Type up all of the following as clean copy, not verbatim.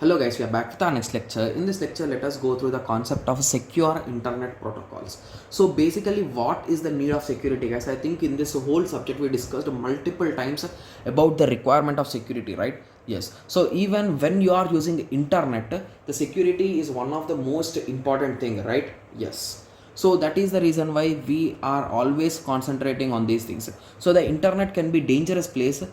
Hello guys, we are back with our next lecture. In this lecture, let us go through the concept of secure internet protocols. So basically, what is the need of security, guys? I think in this whole subject we discussed multiple times about the requirement of security, right? Yes. So even when you are using internet, the security is one of the most important thing, right? Yes. So that is the reason why we are always concentrating on these things. So the internet can be dangerous place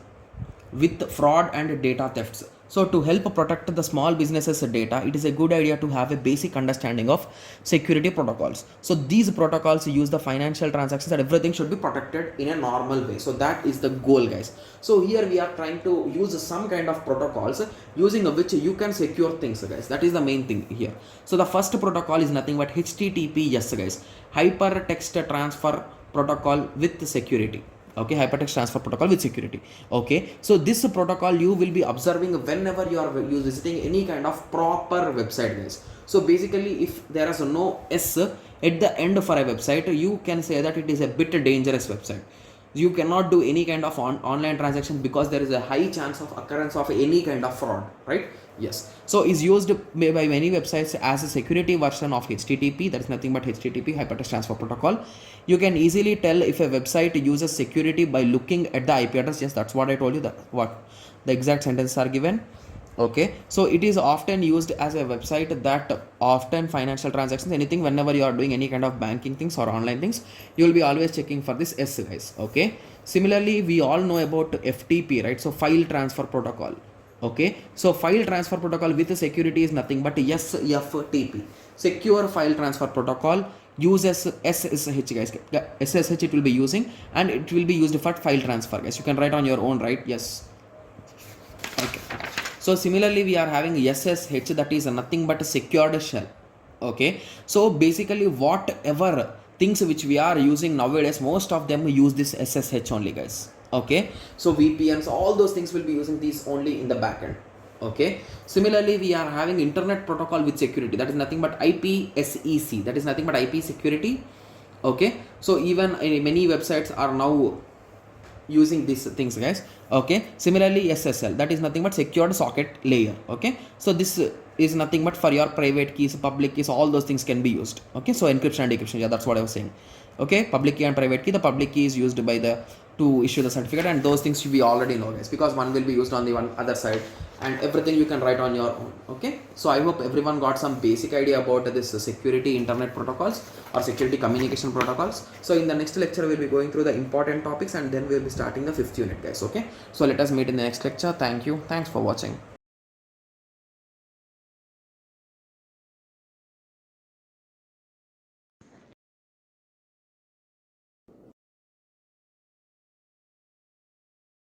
with fraud and data thefts. So to help protect the small businesses data, it is a good idea to have a basic understanding of security protocols. So these protocols use the financial transactions and everything should be protected in a normal way. So that is the goal, guys. So here we are trying to use some kind of protocols using which you can secure things, guys. That is the main thing here. So the first protocol is nothing but HTTPS, guys, hypertext transfer protocol with security. Okay, hypertext transfer protocol with security. Okay, so this protocol you will be observing whenever you are visiting any kind of proper website, guys. So basically, if there is no S at the end for a website, you can say that it is a bit dangerous website. You cannot do any kind of online transaction because there is a high chance of occurrence of any kind of fraud, right? Yes. So is used by many websites as a security version of HTTP. That is nothing but HTTP, hypertext transfer protocol. You can easily tell if a website uses security by looking at the IP address. Yes, that's what I told you, that what the exact sentences are given. Okay, so it is often used as a website that often financial transactions, anything, whenever you are doing any kind of banking things or online things, you will be always checking for this S, guys. Okay, similarly we all know about FTP, right? So file transfer protocol. Okay, so file transfer protocol with security is nothing but SFTP, secure file transfer protocol, uses SSH, guys. SSH it will be using, and it will be used for file transfer, guys. You can write on your own, right? Yes. Okay, so similarly we are having SSH, that is nothing but a secured shell. Okay, so basically whatever things which we are using nowadays, most of them use this SSH only, guys. Okay, so VPNs, all those things will be using these only in the backend. Okay, similarly we are having internet protocol with security, that is nothing but IPsec, that is nothing but IP security. Okay, so even many websites are now using these things, guys. Okay, similarly SSL, that is nothing but secured socket layer. Okay, so this is nothing but for your private keys, public keys, all those things can be used. Okay, so encryption and decryption, yeah, that's what I was saying. Okay, public key and private key, the public key is used by the to issue the certificate, and those things we already know, guys, because one will be used on the one other side, and everything you can write on your own. Okay, so I hope everyone got some basic idea about this security internet protocols or security communication protocols. So in the next lecture we'll be going through the important topics, and then we'll be starting the 5th unit, guys. Okay, so let us meet in the next lecture. Thank you, thanks for watching.